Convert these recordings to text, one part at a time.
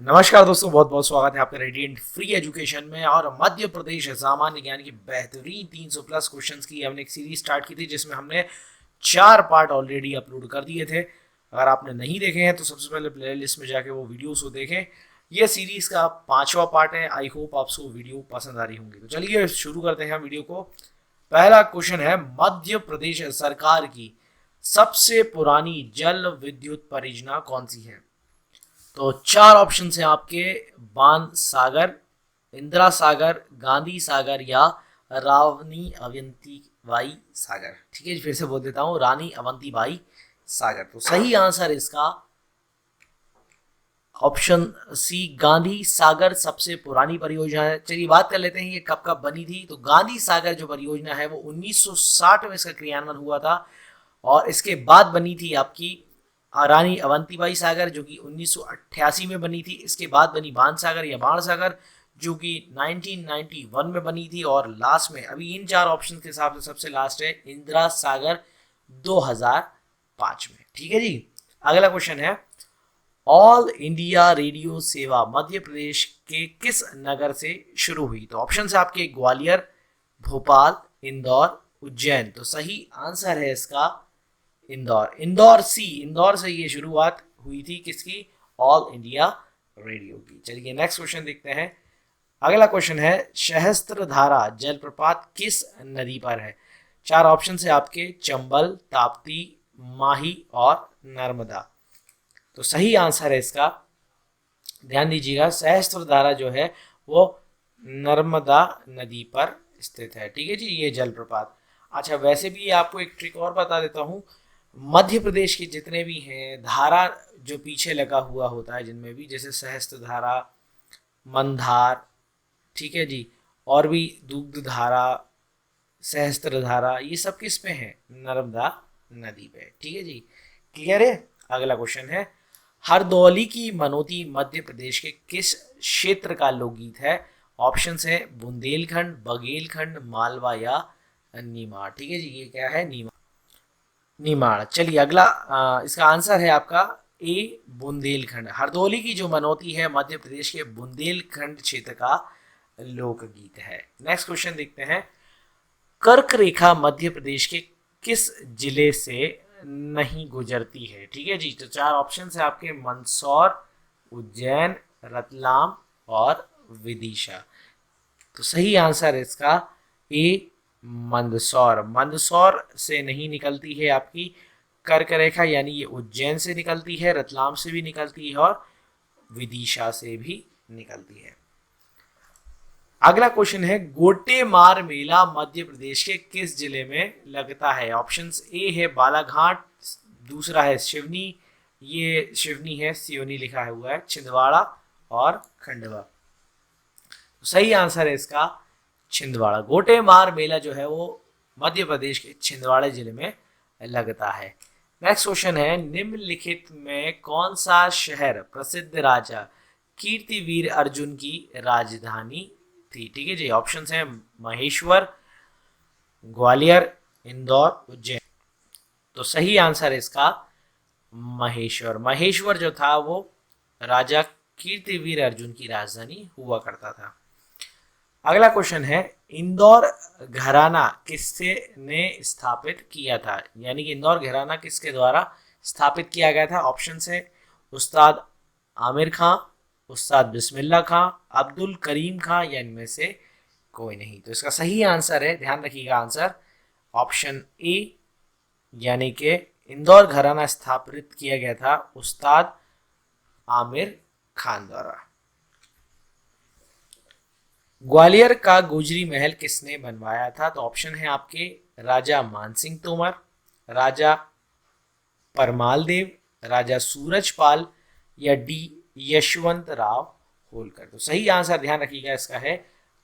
नमस्कार दोस्तों, बहुत बहुत स्वागत है आपका रेडिएंट फ्री एजुकेशन में। और मध्य प्रदेश सामान्य ज्ञान की बेहतरीन 300 प्लस क्वेश्चंस की हमने एक सीरीज स्टार्ट की थी, जिसमें हमने 4 पार्ट ऑलरेडी अपलोड कर दिए थे। अगर आपने नहीं देखे हैं तो सबसे पहले प्लेलिस्ट में जाके वो वीडियोस को देखें। ये सीरीज का 5वां पार्ट है। आई होप आपको वीडियो पसंद आ रही होंगी। तो चलिए शुरू करते हैं वीडियो को। पहला क्वेश्चन है, मध्य प्रदेश सरकार की सबसे पुरानी जल विद्युत परियोजना कौन सी है? तो 4 ऑप्शन है आपके। बाण सागर, इंदिरा सागर, गांधी सागर या रानी अवंतीबाई सागर। ठीक है, फिर से बोल देता हूं, रानी अवंतीबाई सागर। तो सही आंसर इसका ऑप्शन सी, गांधी सागर सबसे पुरानी परियोजना है। चलिए बात कर लेते हैं ये कब कब बनी थी। तो गांधी सागर जो परियोजना है वो 1960 में इसका क्रियान्वयन हुआ था। और इसके बाद बनी थी आपकी रानी अवंतीबाई सागर, जो कि 1988 में बनी थी। इसके बाद बनी बाण सागर या बाण सागर, जो कि 1991 में बनी थी। और लास्ट में अभी इन 4 ऑप्शन के हिसाब से सबसे लास्ट है इंदिरा सागर 2005 में। ठीक है जी। अगला क्वेश्चन है, ऑल इंडिया रेडियो सेवा मध्य प्रदेश के किस नगर से शुरू हुई? तो ऑप्शन है आपके ग्वालियर, भोपाल, इंदौर, उज्जैन। तो सही आंसर है इसका इंदौर। इंदौर सी, इंदौर से ये शुरुआत हुई थी किसकी? ऑल इंडिया रेडियो की। चलिए नेक्स्ट क्वेश्चन देखते हैं। अगला क्वेश्चन है, सहस्त्रधारा जलप्रपात किस नदी पर है? 4 ऑप्शन है आपके, चंबल, ताप्ती, माही और नर्मदा। तो सही आंसर है इसका, ध्यान दीजिएगा, सहस्त्रधारा जो है वो नर्मदा नदी पर स्थित है। ठीक है जी, ये जलप्रपात। अच्छा, वैसे भी आपको एक ट्रिक और बता देता हूँ। मध्य प्रदेश के जितने भी हैं धारा जो पीछे लगा हुआ होता है, जिनमें भी जैसे सहस्त्रधारा, मंदार, ठीक है जी, और भी दुग्ध धारा, सहस्त्रधारा, ये सब किस पे है? नर्मदा नदी पे। ठीक है जी, क्लियर है। अगला क्वेश्चन है, हरदौली की मनोती मध्य प्रदेश के किस क्षेत्र का लोकगीत है? ऑप्शंस है बुंदेलखंड, बघेलखंड, मालवा या निमाड़। ठीक है जी, ये क्या है? निमाड़। निमाड़। चलिए अगला, इसका आंसर है आपका ए, बुंदेलखंड। हरदौली की जो मनोती है मध्य प्रदेश के बुंदेलखंड क्षेत्र का लोकगीत है। नेक्स्ट क्वेश्चन देखते हैं, कर्क रेखा मध्य प्रदेश के किस जिले से नहीं गुजरती है? ठीक है जी। तो 4 ऑप्शन है आपके, मंदसौर, उज्जैन, रतलाम और विदिशा। तो सही आंसर है इसका ए, मंदसौर। मंदसौर से नहीं निकलती है आपकी कर्क रेखा, यानी ये उज्जैन से निकलती है, रतलाम से भी निकलती है और विदिशा से भी निकलती है। अगला क्वेश्चन है, गोटेमार मेला मध्य प्रदेश के किस जिले में लगता है? ऑप्शंस ए है बालाघाट, दूसरा है शिवनी, ये शिवनी है, सिवनी लिखा हुआ है, छिंदवाड़ा और खंडवा। तो सही आंसर है इसका छिंदवाड़ा। गोटेमार मेला जो है वो मध्य प्रदेश के छिंदवाड़ा जिले में लगता है। नेक्स्ट क्वेश्चन है, निम्नलिखित में कौन सा शहर प्रसिद्ध राजा कीर्तिवीर अर्जुन की राजधानी थी? ठीक है जी। ऑप्शंस हैं महेश्वर, ग्वालियर, इंदौर, उज्जैन। तो सही आंसर है इसका महेश्वर। महेश्वर जो था वो राजा कीर्तिवीर अर्जुन की राजधानी हुआ करता था। अगला क्वेश्चन है, इंदौर घराना किससे ने स्थापित किया था? यानी कि इंदौर घराना किसके द्वारा स्थापित किया गया था? ऑप्शन है उस्ताद आमिर खां, उस्ताद बिस्मिल्लाह खां, अब्दुल करीम खां या इनमें से कोई नहीं। तो इसका सही आंसर है, ध्यान रखिएगा आंसर, ऑप्शन ए, यानी कि इंदौर घराना स्थापित किया गया था उस्ताद आमिर खान द्वारा। ग्वालियर का गुजरी महल किसने बनवाया था? तो ऑप्शन है आपके, राजा मानसिंह तोमर, राजा परमाल देव, राजा सूरजपाल या डी यशवंत राव होलकर। तो सही आंसर, ध्यान रखिएगा, इसका है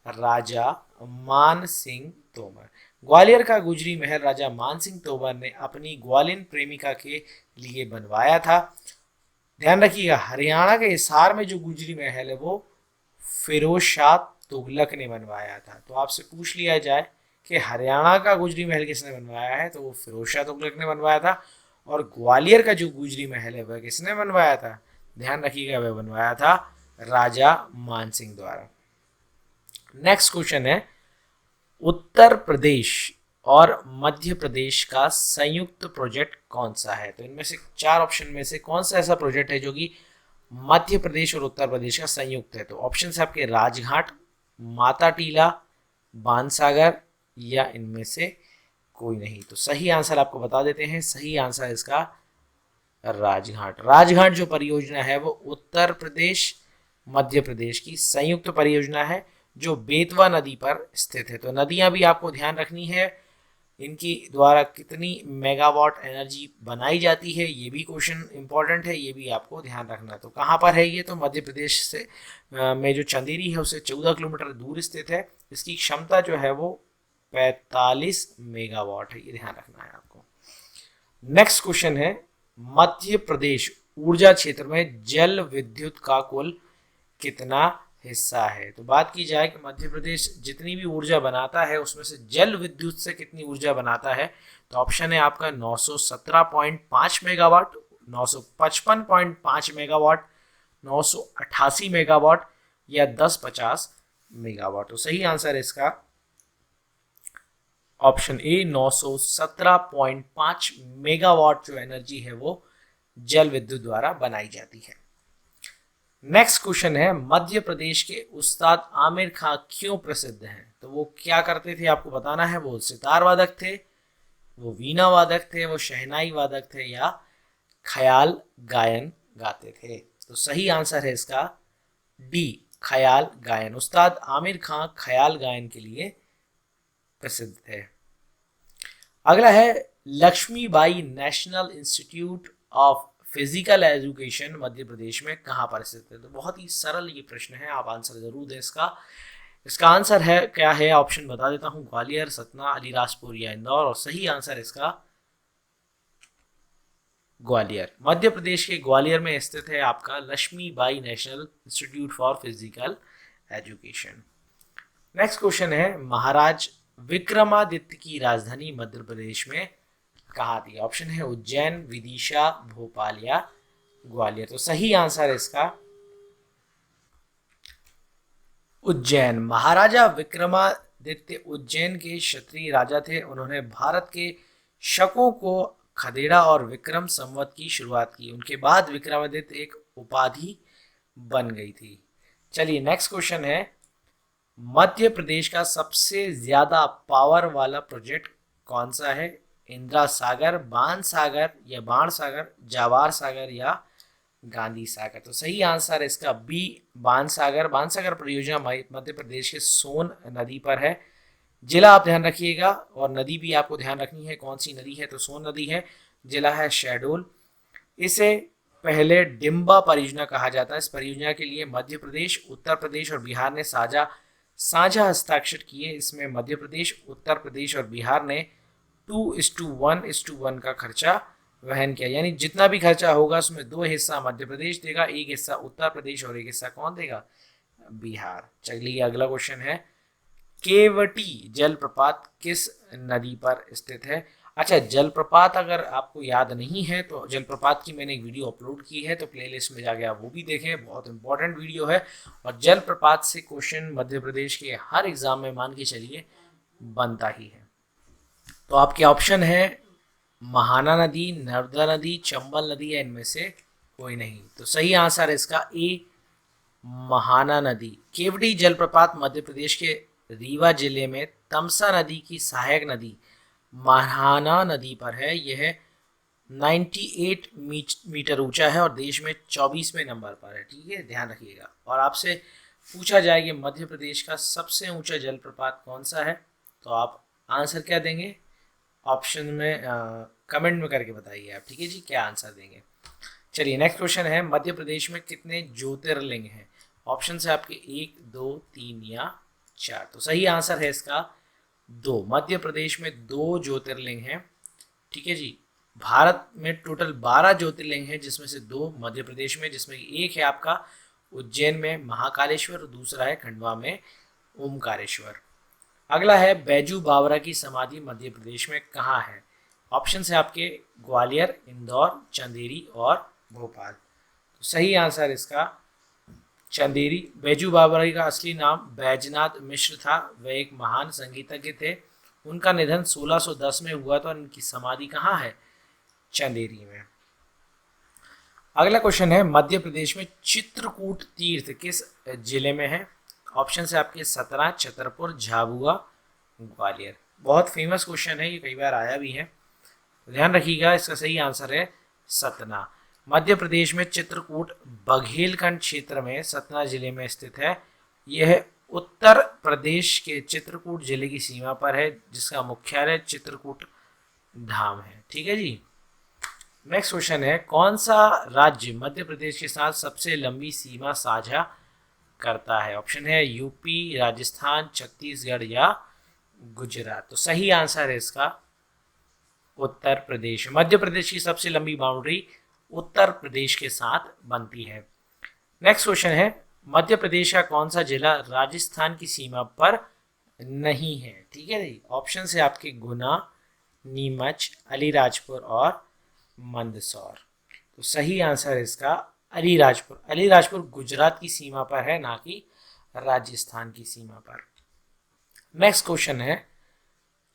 राजा मान सिंह तोमर। ग्वालियर का गुजरी महल राजा मान सिंह तोमर ने अपनी ग्वालिन प्रेमिका के लिए बनवाया था। ध्यान रखिएगा, हरियाणा के हिसार में जो गुजरी महल है वो फिरोज शाह तुगलक ने बनवाया था। तो आपसे पूछ लिया जाए कि हरियाणा का गुजरी महल किसने बनवाया है, तो वो फिरोज शाह तुगलक ने बनवाया था। और ग्वालियर का जो गुजरी महल है वह किसने बनवाया था? ध्यान रखिएगा, वह बनवाया था राजा मानसिंह द्वारा। नेक्स्ट क्वेश्चन है, उत्तर प्रदेश और मध्य प्रदेश का संयुक्त प्रोजेक्ट कौन सा है? तो इनमें से चार ऑप्शन में से कौन सा ऐसा प्रोजेक्ट है जो कि मध्य प्रदेश और उत्तर प्रदेश का संयुक्त है? तो ऑप्शन है आपके राजघाट, माता टीला, बाणसागर या इनमें से कोई नहीं। तो सही आंसर आपको बता देते हैं, सही आंसर है इसका राजघाट। राजघाट जो परियोजना है वो उत्तर प्रदेश मध्य प्रदेश की संयुक्त परियोजना है जो बेतवा नदी पर स्थित है। तो नदियां भी आपको ध्यान रखनी है, इनकी द्वारा कितनी मेगावाट एनर्जी बनाई जाती है ये भी क्वेश्चन इंपॉर्टेंट है, ये भी आपको ध्यान रखना है। तो कहाँ पर है ये? तो मध्य प्रदेश से में जो चंदेरी है उससे 14 किलोमीटर दूर स्थित है। इसकी क्षमता जो है वो 45 मेगावाट है, ये ध्यान रखना है आपको। नेक्स्ट क्वेश्चन है, मध्य प्रदेश ऊर्जा क्षेत्र में जल विद्युत का कुल कितना हिस्सा है? तो बात की जाए कि मध्य प्रदेश जितनी भी ऊर्जा बनाता है उसमें से जल विद्युत से कितनी ऊर्जा बनाता है? तो ऑप्शन है आपका 917.5 मेगावाट, 955.5 मेगावाट, 988 मेगावाट या 1050 मेगावाट। तो सही आंसर है इसका ऑप्शन ए 917.5 मेगावाट जो एनर्जी है वो जल विद्युत द्वारा बनाई जाती है। नेक्स्ट क्वेश्चन है, मध्य प्रदेश के उस्ताद आमिर खां क्यों प्रसिद्ध हैं? तो वो क्या करते थे आपको बताना है। वो सितार वादक थे, वो वीणा वादक थे, वो शहनाई वादक थे या ख्याल गायन गाते थे? तो सही आंसर है इसका डी, ख्याल गायन। उस्ताद आमिर खां ख्याल गायन के लिए प्रसिद्ध थे। अगला है, Lakshmibai national institute of physical education Madhya Pradesh में कहाँ पर स्थित है? तो बहुत ही सरल ये प्रश्न है, आप आंसर जरूर दें इसका। इसका आंसर है क्या है? ऑप्शन बता देता हूँ, ग्वालियर, सतना, अलीराजपुर या इंदौर। और सही आंसर इसका ग्वालियर। मध्य प्रदेश के ग्वालियर में स्थित है आपका Lakshmibai national institute for physical education. Next question है, महाराज विक्रमादित्य की राजधानी मध्य प्रदेश में कहाँ थी? ऑप्शन है उज्जैन, विदिशा, भोपाल या ग्वालियर। तो सही आंसर है इसका उज्जैन। महाराजा विक्रमादित्य उज्जैन के क्षत्रिय राजा थे। उन्होंने भारत के शकों को खदेड़ा और विक्रम संवत की शुरुआत की। उनके बाद विक्रमादित्य एक उपाधि बन गई थी। चलिए नेक्स्ट क्वेश्चन है, मध्य प्रदेश का सबसे ज्यादा पावर वाला प्रोजेक्ट कौन सा है? इंदिरा सागर, बाण सागर या बाण सागर, जावार सागर या गांधी सागर। तो सही आंसर है इसका बी, बाण सागर। बाण सागर परियोजना मध्य प्रदेश के सोन नदी पर है। जिला आप ध्यान रखिएगा और नदी भी आपको ध्यान रखनी है, कौन सी नदी है? तो सोन नदी है। जिला है शहडोल। इसे पहले डिम्बा परियोजना कहा जाता है। इस परियोजना के लिए मध्य प्रदेश, उत्तर प्रदेश और बिहार ने साझा हस्ताक्षर किए। इसमें मध्य प्रदेश, उत्तर प्रदेश और बिहार ने 2:1:1 का खर्चा वहन किया, यानी जितना भी खर्चा होगा उसमें 2 हिस्सा मध्य प्रदेश देगा, 1 हिस्सा उत्तर प्रदेश और 1 हिस्सा कौन देगा? बिहार। चलिए अगला क्वेश्चन है, केवटी जलप्रपात किस नदी पर स्थित है? अच्छा, जलप्रपात अगर आपको याद नहीं है तो जलप्रपात की मैंने एक वीडियो अपलोड की है, तो प्लेलिस्ट में जाके आप वो भी देखें, बहुत इंपॉर्टेंट वीडियो है। और जलप्रपात से क्वेश्चन मध्य प्रदेश के हर एग्जाम में मान के चलिए बनता ही है। तो आपके ऑप्शन है महाना नदी, नर्मदा नदी, चंबल नदी या इनमें से कोई नहीं। तो सही आंसर है इसका ए, महाना नदी। केवटी जलप्रपात मध्य प्रदेश के रीवा जिले में तमसा नदी की सहायक नदी महाना नदी पर है। यह 98 मीटर ऊंचा है और देश में 24वें नंबर पर है। ठीक है, ध्यान रखिएगा। और आपसे पूछा जाए कि मध्य प्रदेश का सबसे ऊंचा जलप्रपात कौन सा है, तो आप आंसर क्या देंगे? ऑप्शन में कमेंट में करके बताइए आप। ठीक है जी, क्या आंसर देंगे? चलिए नेक्स्ट क्वेश्चन है, मध्य प्रदेश में कितने ज्योतिर्लिंग हैं? ऑप्शन है आपके 1, 2, 3 या 4। तो सही आंसर है इसका 2। मध्य प्रदेश में 2 ज्योतिर्लिंग हैं। ठीक है जी। भारत में टोटल 12 ज्योतिर्लिंग हैं, जिसमें से 2 मध्य प्रदेश में, जिसमें एक है आपका उज्जैन में महाकालेश्वर और दूसरा है खंडवा में ओमकारेश्वर। अगला है, बैजू बावरा की समाधि मध्य प्रदेश में कहाँ है? ऑप्शन है आपके ग्वालियर, इंदौर, चंदेरी और भोपाल। तो सही आंसर इसका चंदेरी। बैजू बावरी का असली नाम बैजनाथ मिश्र था, वह एक महान संगीतज्ञ थे। उनका निधन 1610 में हुआ था और इनकी समाधि कहाँ है? चंदेरी में। अगला क्वेश्चन है, मध्य प्रदेश में चित्रकूट तीर्थ किस जिले में है? ऑप्शन है आपके सतना, छतरपुर, झाबुआ, ग्वालियर। बहुत फेमस क्वेश्चन है, ये कई बार आया भी है, ध्यान रखिएगा। इसका सही आंसर है सतना। मध्य प्रदेश में चित्रकूट बघेलखंड क्षेत्र में सतना जिले में स्थित है। यह उत्तर प्रदेश के चित्रकूट जिले की सीमा पर है, जिसका मुख्यालय चित्रकूट धाम है। ठीक है जी। नेक्स्ट क्वेश्चन है, कौन सा राज्य मध्य प्रदेश के साथ सबसे लंबी सीमा साझा करता है? ऑप्शन है यूपी, राजस्थान, छत्तीसगढ़ या गुजरात। तो सही आंसर है इसका उत्तर प्रदेश। मध्य प्रदेश की सबसे लंबी बाउंड्री उत्तर प्रदेश के साथ बनती है। नेक्स्ट क्वेश्चन है, मध्य प्रदेश का कौन सा जिला राजस्थान की सीमा पर नहीं है? ठीक है जी। ऑप्शन है आपके गुना, नीमच, अलीराजपुर और मंदसौर। तो सही आंसर है इसका अलीराजपुर। अलीराजपुर गुजरात की सीमा पर है, ना कि राजस्थान की सीमा पर। नेक्स्ट क्वेश्चन है,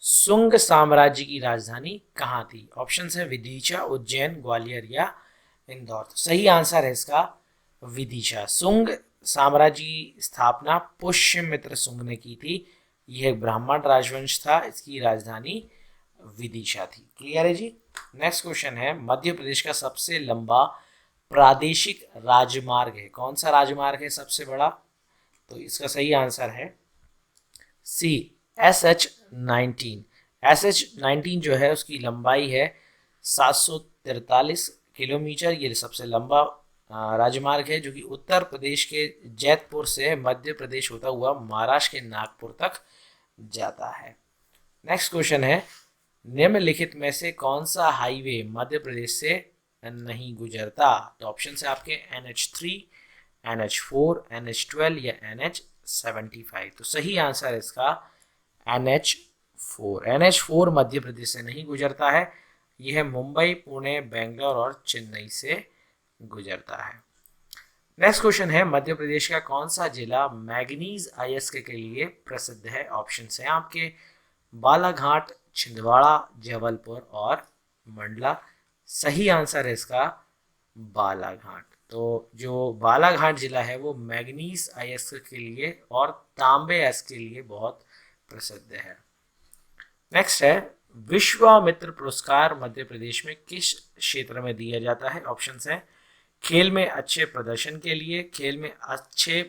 सुंग साम्राज्य की राजधानी कहाँ थी? ऑप्शन है विदिशा, उज्जैन, ग्वालियर या इंदौर। तो सही आंसर है इसका विदिशा। सुंग साम्राज्य की स्थापना पुष्यमित्र सुंग ने की थी। यह एक ब्राह्मण राजवंश था, इसकी राजधानी विदिशा थी। क्लियर है जी। नेक्स्ट क्वेश्चन है, मध्य प्रदेश का सबसे लंबा प्रादेशिक राजमार्ग है? कौन सा राजमार्ग है सबसे बड़ा? तो इसका सही आंसर है सी, SH19। SH19 जो है उसकी लंबाई है 743 किलोमीटर। ये सबसे लंबा राजमार्ग है, जो कि उत्तर प्रदेश के जैतपुर से मध्य प्रदेश होता हुआ महाराष्ट्र के नागपुर तक जाता है। नेक्स्ट क्वेश्चन है, निम्नलिखित में से कौन सा हाईवे मध्य प्रदेश से नहीं गुजरता? तो ऑप्शन है आपके NH3, NH4, NH12 या NH75। तो सही आंसर है इसका NH4। NH4 मध्य प्रदेश से नहीं गुजरता है। यह मुंबई, पुणे, बेंगलोर और चेन्नई से गुजरता है। नेक्स्ट क्वेश्चन है, मध्य प्रदेश का कौन सा जिला मैग्नीज अयस्क के लिए प्रसिद्ध है? ऑप्शन है आपके बालाघाट, छिंदवाड़ा, जबलपुर और मंडला। सही आंसर है इसका बालाघाट। तो जो बालाघाट जिला है वो मैग्नीज अयस्क के लिए और तांबे अयस्क के लिए बहुत प्रसिद्ध है। नेक्स्ट है, विश्वामित्र पुरस्कार मध्य प्रदेश में किस क्षेत्र में दिया जाता है? ऑप्शन है खेल में अच्छे प्रदर्शन के लिए, खेल में अच्छे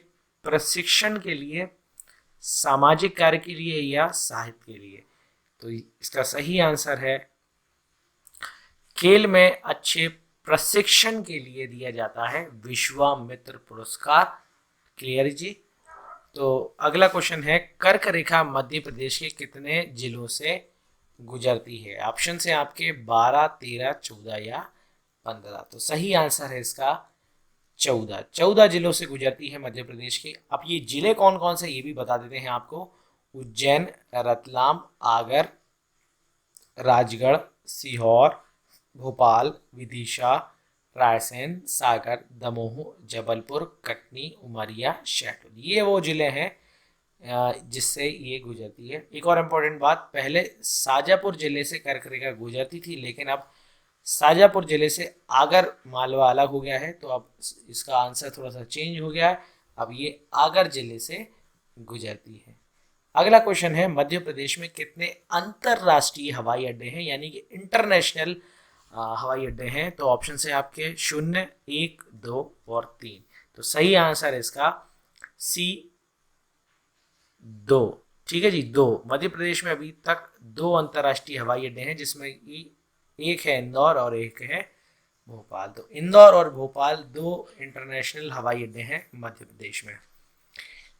प्रशिक्षण के लिए, सामाजिक कार्य के लिए या साहित्य के लिए। तो इसका सही आंसर है खेल में अच्छे प्रशिक्षण के लिए दिया जाता है विश्वामित्र पुरस्कार। क्लियर जी। तो अगला क्वेश्चन है, कर्क रेखा मध्य प्रदेश के कितने जिलों से गुजरती है? ऑप्शन है आपके 12, 13, 14 या 15। तो सही आंसर है इसका 14 जिलों से गुजरती है मध्य प्रदेश की। अब ये जिले कौन कौन से ये भी बता देते हैं आपको। उज्जैन, रतलाम, आगर, राजगढ़, सीहोर, भोपाल, विदिशा, रायसेन, सागर, दमोह, जबलपुर, कटनी, उमरिया, शहडोल। ये वो जिले हैं जिससे ये गुजरती है। एक और इम्पोर्टेंट बात, पहले शाजापुर जिले से कर्क रेखा गुजरती थी, लेकिन अब शाजापुर जिले से आगर मालवा अलग हो गया है, तो अब इसका आंसर थोड़ा सा चेंज हो गया है। अब ये आगर जिले से गुजरती है। अगला क्वेश्चन है, मध्य प्रदेश में कितने अंतरराष्ट्रीय हवाई अड्डे हैं, यानी कि इंटरनेशनल हवाई अड्डे हैं? तो ऑप्शन है आपके 0, 1, 2 और 3। तो सही आंसर है इसका C, 2। ठीक है जी, 2। मध्य प्रदेश में अभी तक 2 अंतरराष्ट्रीय हवाई अड्डे हैं, जिसमें एक है इंदौर और एक है भोपाल। तो इंदौर और भोपाल 2 इंटरनेशनल हवाई अड्डे हैं मध्य प्रदेश में।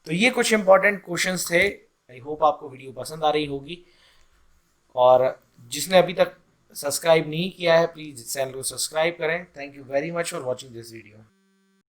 तो ये कुछ इंपॉर्टेंट क्वेश्चंस थे। आई होप आपको वीडियो पसंद आ रही होगी, और जिसने अभी तक सब्सक्राइब नहीं किया है प्लीज चैनल को सब्सक्राइब करें। Thank you very much for watching this video.